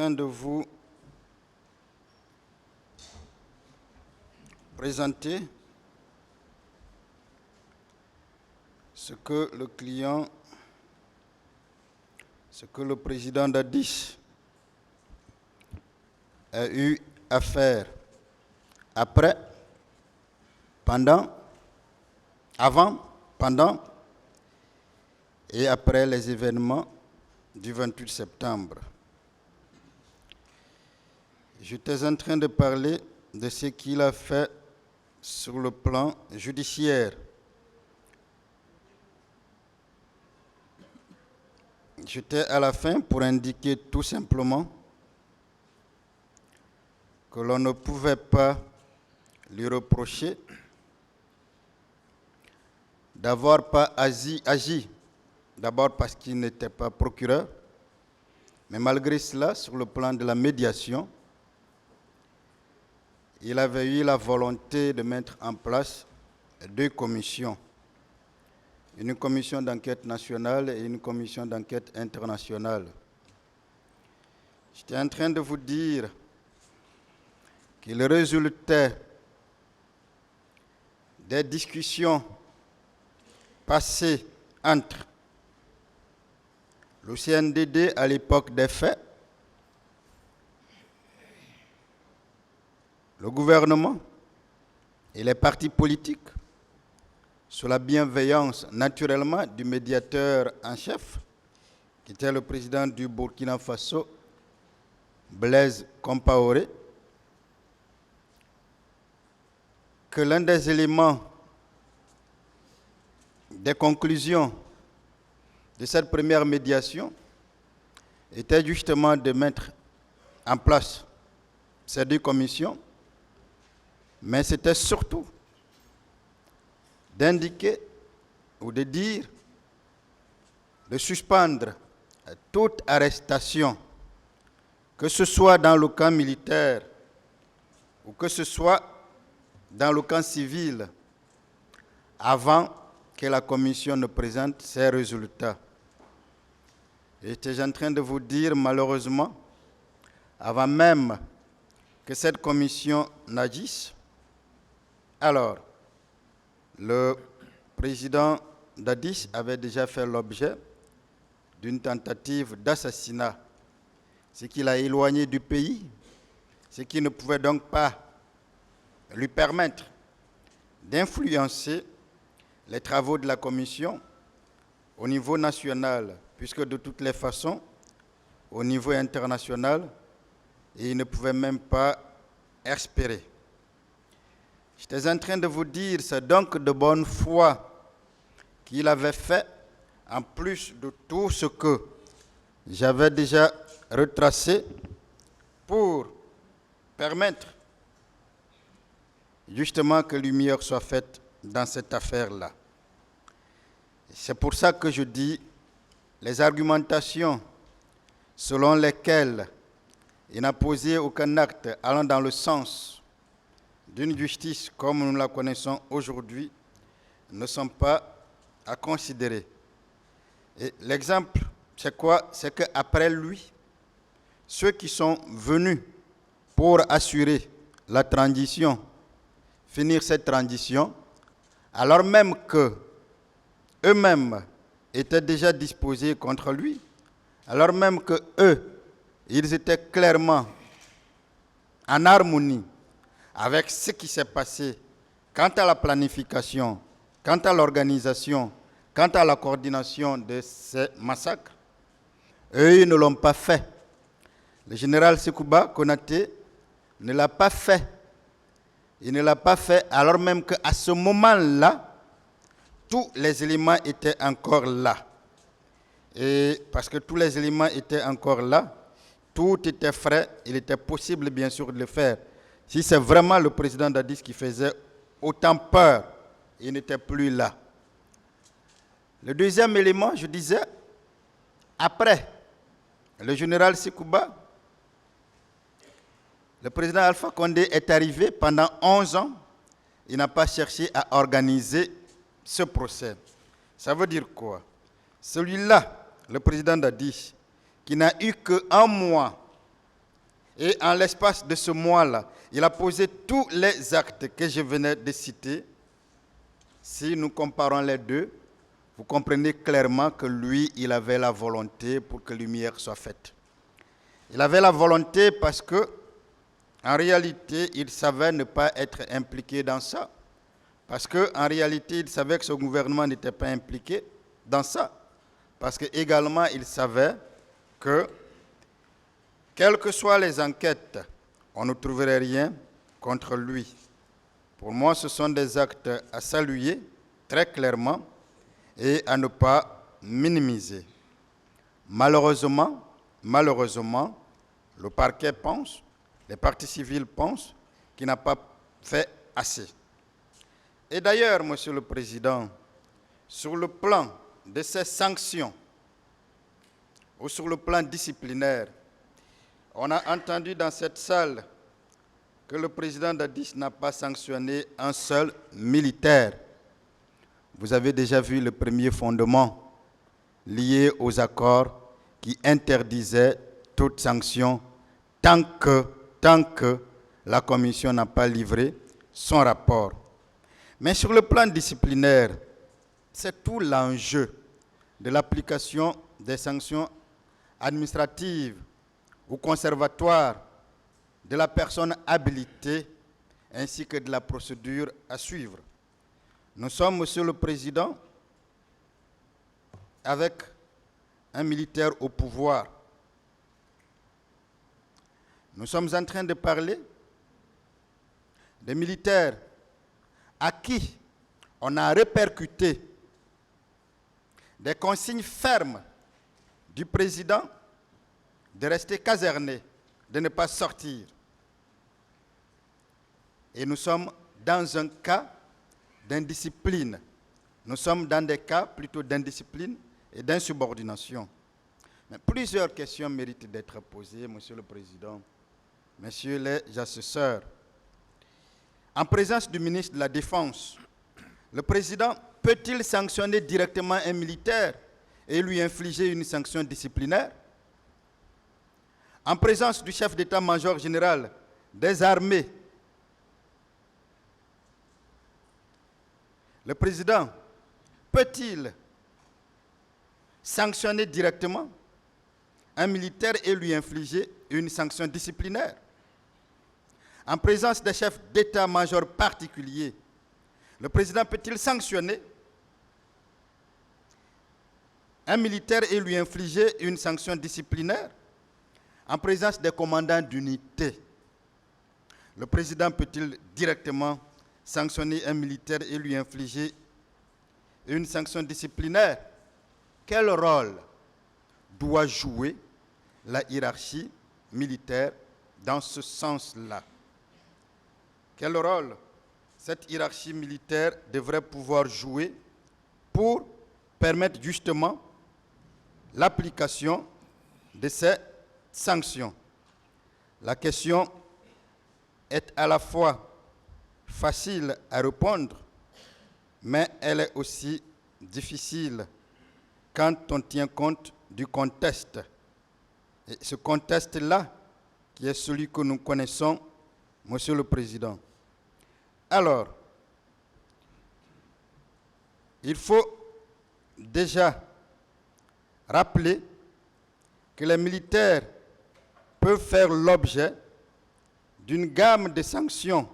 train de vous présenter ce que le président d'Addis a eu à faire après, avant, pendant et après les événements du 28 septembre. J'étais en train de parler de ce qu'il a fait sur le plan judiciaire. J'étais à la fin pour indiquer tout simplement que l'on ne pouvait pas lui reprocher d'avoir pas agi, d'abord parce qu'il n'était pas procureur, mais malgré cela, sur le plan de la médiation, il avait eu la volonté de mettre en place deux commissions, une commission d'enquête nationale et une commission d'enquête internationale. J'étais en train de vous dire qu'il résultait des discussions passées entre le CNDD à l'époque des faits, le gouvernement et les partis politiques, sous la bienveillance naturellement du médiateur en chef, qui était le président du Burkina Faso, Blaise Compaoré, que l'un des éléments des conclusions de cette première médiation était justement de mettre en place ces deux commissions, mais c'était surtout d'indiquer ou de dire, de suspendre toute arrestation, que ce soit dans le camp militaire ou que ce soit dans le camp civil, avant que la commission ne présente ses résultats. J'étais en train de vous dire, malheureusement, avant même que cette commission n'agisse, alors, le président d'Addis avait déjà fait l'objet d'une tentative d'assassinat, ce qui l'a éloigné du pays, ce qui ne pouvait donc pas lui permettre d'influencer les travaux de la commission au niveau national, puisque de toutes les façons, au niveau international, il ne pouvait même pas espérer. J'étais en train de vous dire, c'est donc de bonne foi qu'il avait fait, en plus de tout ce que j'avais déjà retracé, pour permettre justement que lumière soit faite dans cette affaire-là. C'est pour ça que je dis, les argumentations selon lesquelles il n'a posé aucun acte allant dans le sens d'une justice comme nous la connaissons aujourd'hui ne sont pas à considérer. Et l'exemple, c'est quoi? C'est qu'après lui, ceux qui sont venus pour assurer la transition, finir cette transition, alors même qu'eux-mêmes étaient déjà disposés contre lui, alors même qu'eux, ils étaient clairement en harmonie avec ce qui s'est passé quant à la planification, quant à l'organisation, quant à la coordination de ces massacres, eux, ils ne l'ont pas fait. Le général Sekouba Konaté ne l'a pas fait. Il ne l'a pas fait alors même qu'à ce moment-là, tous les éléments étaient encore là. Et parce que tous les éléments étaient encore là, tout était frais, il était possible bien sûr de le faire. Si c'est vraiment le président d'Addis qui faisait autant peur, il n'était plus là. Le deuxième élément, je disais, après le général Sekouba, le président Alpha Condé est arrivé pendant 11 ans, il n'a pas cherché à organiser ce procès. Ça veut dire quoi? Celui-là, le président d'Addis, qui n'a eu qu'un mois Et en l'espace de ce mois-là, il a posé tous les actes que je venais de citer. Si nous comparons les deux, vous comprenez clairement que lui, il avait la volonté pour que lumière soit faite. Il avait la volonté parce que, en réalité, il savait ne pas être impliqué dans ça. Parce qu'en réalité, il savait que ce gouvernement n'était pas impliqué dans ça. Parce qu'également, il savait que, quelles que soient les enquêtes, on ne trouverait rien contre lui. Pour moi, ce sont des actes à saluer très clairement et à ne pas minimiser. Malheureusement, le parquet pense, les parties civiles pensent qu'il n'a pas fait assez. Et d'ailleurs, Monsieur le Président, sur le plan de ces sanctions ou sur le plan disciplinaire, on a entendu dans cette salle que le président Dadis n'a pas sanctionné un seul militaire. Vous avez déjà vu le premier fondement lié aux accords qui interdisaient toute sanction tant que la commission n'a pas livré son rapport. Mais sur le plan disciplinaire, c'est tout l'enjeu de l'application des sanctions administratives ou conservatoires de la personne habilitée ainsi que de la procédure à suivre. Nous sommes, Monsieur le Président, avec un militaire au pouvoir. Nous sommes en train de parler des militaires à qui on a répercuté des consignes fermes du président de rester caserné, de ne pas sortir. Et nous sommes dans un cas d'indiscipline. Nous sommes dans des cas plutôt d'indiscipline et d'insubordination. Mais plusieurs questions méritent d'être posées, Monsieur le Président, Messieurs les assesseurs. En présence du ministre de la Défense, le Président peut-il sanctionner directement un militaire et lui infliger une sanction disciplinaire? En présence du chef d'état-major général des armées, le président peut-il sanctionner directement un militaire et lui infliger une sanction disciplinaire? En présence des chefs d'état-major particuliers, le président peut-il sanctionner un militaire et lui infliger une sanction disciplinaire? En présence des commandants d'unité, le président peut-il directement sanctionner un militaire et lui infliger une sanction disciplinaire? Quel rôle doit jouer la hiérarchie militaire dans ce sens-là? Quel rôle cette hiérarchie militaire devrait pouvoir jouer pour permettre justement l'application de ces sanctions? La question est à la fois facile à répondre, mais elle est aussi difficile quand on tient compte du contexte. Et ce contexte-là, qui est celui que nous connaissons, Monsieur le Président. Alors, il faut déjà rappeler que les militaires peuvent faire l'objet d'une gamme de sanctions.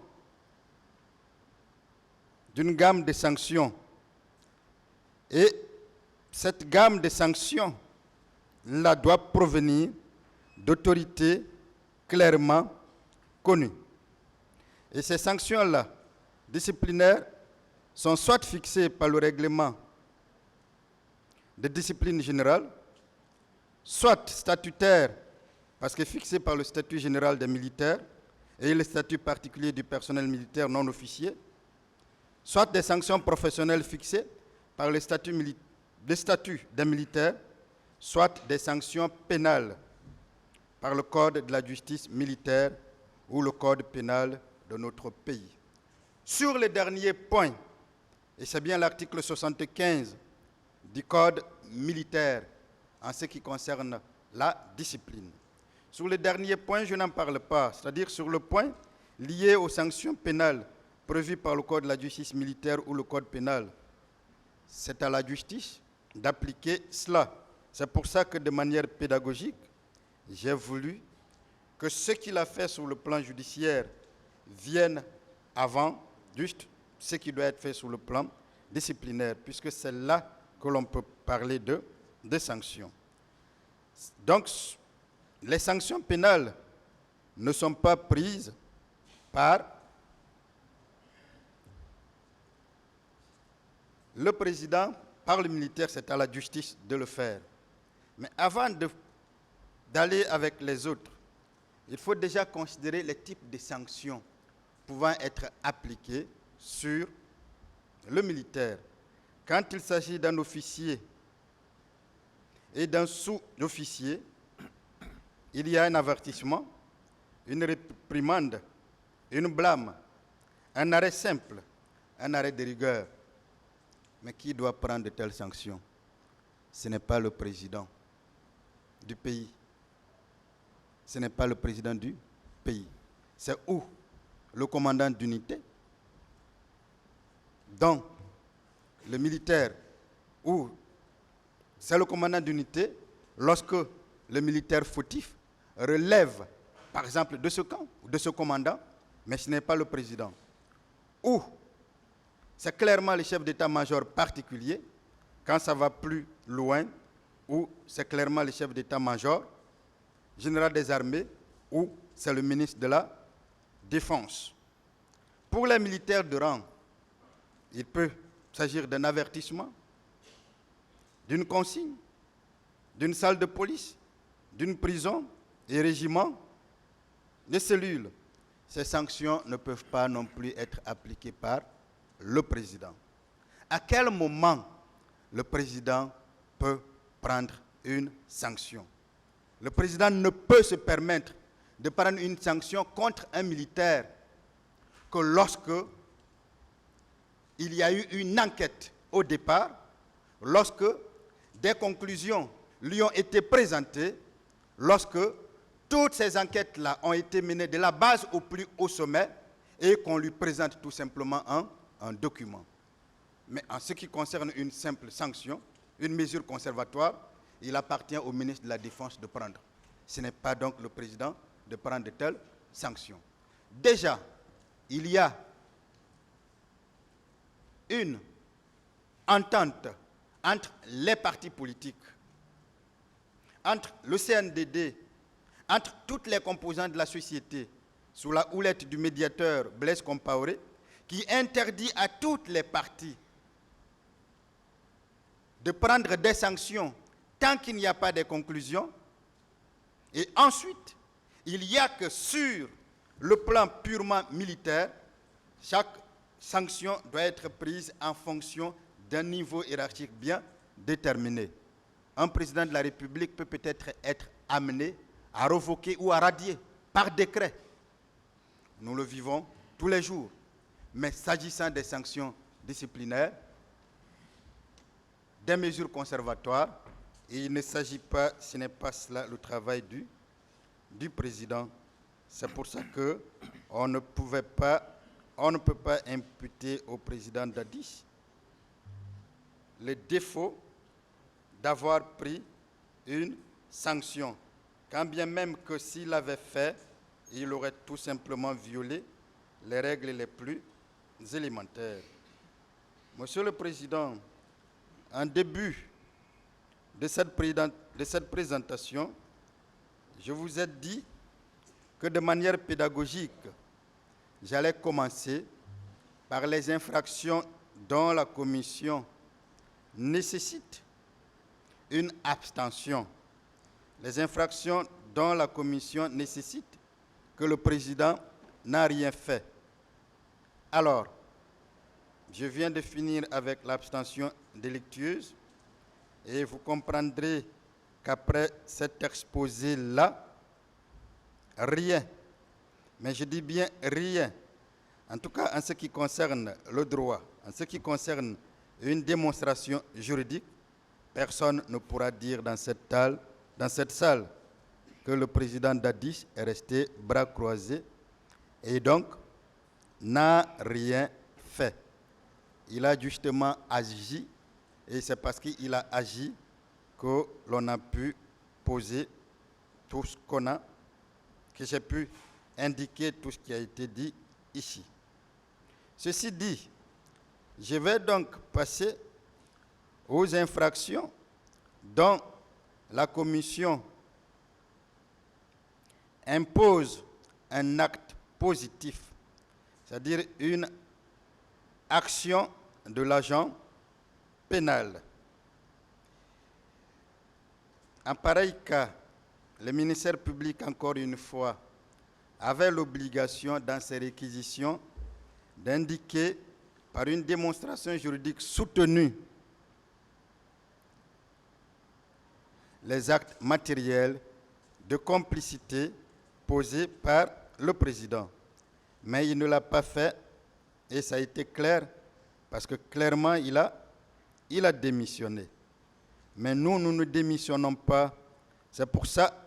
Et cette gamme de sanctions là doit provenir d'autorités clairement connues. Et ces sanctions-là, disciplinaires, sont soit fixées par le règlement de discipline générale, soit statutaires, parce que fixées par le statut général des militaires et le statut particulier du personnel militaire non officier, soit des sanctions professionnelles fixées par le statut des militaires, soit des sanctions pénales par le Code de la justice militaire ou le Code pénal de notre pays. Sur le dernier point, et c'est bien l'article 75 du Code militaire en ce qui concerne la discipline. Sur le dernier point, je n'en parle pas, c'est-à-dire sur le point lié aux sanctions pénales prévues par le Code de la justice militaire ou le Code pénal. C'est à la justice d'appliquer cela. C'est pour ça que de manière pédagogique, j'ai voulu que ce qu'il a fait sur le plan judiciaire vienne avant juste ce qui doit être fait sur le plan disciplinaire, puisque c'est là que l'on peut parler de sanctions. Donc, les sanctions pénales ne sont pas prises par le président, par le militaire, c'est à la justice de le faire. Mais avant d'aller avec les autres, il faut déjà considérer les types de sanctions pouvant être appliquées sur le militaire. Quand il s'agit d'un officier et d'un sous-officier, il y a un avertissement, une réprimande, une blâme, un arrêt simple, un arrêt de rigueur. Mais qui doit prendre de telles sanctions? Ce n'est pas le président du pays. Ce n'est pas le président du pays. C'est où le commandant d'unité, donc le militaire, ou c'est le commandant d'unité lorsque le militaire fautif relève, par exemple, de ce camp ou de ce commandant, mais ce n'est pas le président. Ou c'est clairement le chef d'état-major particulier, quand ça va plus loin, ou c'est clairement le chef d'état-major, général des armées, ou c'est le ministre de la Défense. Pour les militaires de rang, il peut s'agir d'un avertissement, d'une consigne, d'une salle de police, d'une prison et régiment, de cellules. Ces sanctions ne peuvent pas non plus être appliquées par le président. À quel moment le président peut prendre une sanction? Le président ne peut se permettre de prendre une sanction contre un militaire que lorsque il y a eu une enquête au départ, lorsque des conclusions lui ont été présentées, lorsque toutes ces enquêtes-là ont été menées de la base au plus haut sommet et qu'on lui présente tout simplement un document. Mais en ce qui concerne une simple sanction, une mesure conservatoire, il appartient au ministre de la Défense de prendre. Ce n'est pas donc le président de prendre de telles sanctions. Déjà, il y a une entente entre les partis politiques, entre le CNDD, entre toutes les composantes de la société, sous la houlette du médiateur Blaise Compaoré, qui interdit à toutes les parties de prendre des sanctions tant qu'il n'y a pas de conclusions. Et ensuite, il y a que sur le plan purement militaire, chaque sanction doit être prise en fonction d'un niveau hiérarchique bien déterminé. Un président de la République peut peut-être être amené à revoquer ou à radier par décret. Nous le vivons tous les jours. Mais s'agissant des sanctions disciplinaires, des mesures conservatoires, il ne s'agit pas, ce n'est pas cela le travail du président. C'est pour ça qu'on ne peut pas imputer au président Dadis le défaut d'avoir pris une sanction. Quand bien même que s'il l'avait fait, il aurait tout simplement violé les règles les plus élémentaires. Monsieur le Président, en début de cette présentation, je vous ai dit que de manière pédagogique, j'allais commencer par les infractions dont la commission nécessite une abstention. Les infractions dont la commission nécessite que le président n'a rien fait. Alors, je viens de finir avec l'abstention délictueuse et vous comprendrez qu'après cet exposé-là, rien, mais je dis bien rien, en tout cas en ce qui concerne le droit, en ce qui concerne une démonstration juridique, personne ne pourra dire dans cette salle que le président Dadis est resté bras croisés et donc n'a rien fait. Il a justement agi, et c'est parce qu'il a agi que l'on a pu poser tout ce qu'on a, que j'ai pu indiquer tout ce qui a été dit ici. Ceci dit, je vais donc passer aux infractions dont la commission impose un acte positif, c'est-à-dire une action de l'agent pénal. En pareil cas, le ministère public, encore une fois, avait l'obligation dans ses réquisitions d'indiquer par une démonstration juridique soutenue les actes matériels de complicité posés par le président. Mais il ne l'a pas fait et ça a été clair parce que clairement il a démissionné. Mais nous ne démissionnons pas. C'est pour ça